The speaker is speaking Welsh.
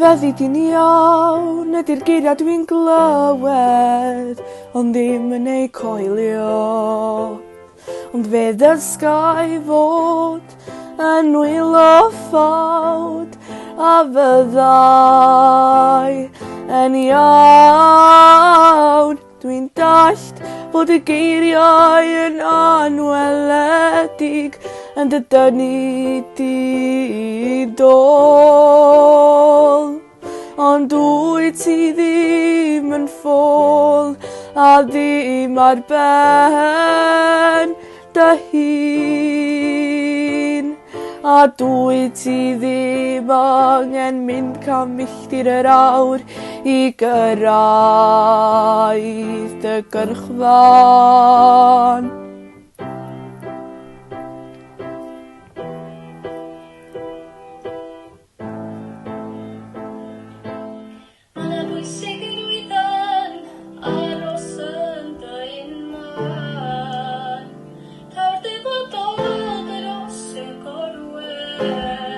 Fyddi di'n iawn ydy'r geiriau dwi'n glywed, ond ddim yn ei coelio. Ond fe ddysgai fod yn wylo ffawd, a fyddai yn iawn. Dwi'n dallt fod y geiriau yn anweledig yn dy dynnu di dôl. Ond wyt ti ddim yn ffôl a ddim ar ben dy hun. A dwyt ti ddim angen mynd cam milltir yr awr i gyrraedd dy gyrchfan. Mae'n bwysig i lwyddan aros yn dy man. Taw'r dyfodol dros y gorwedd.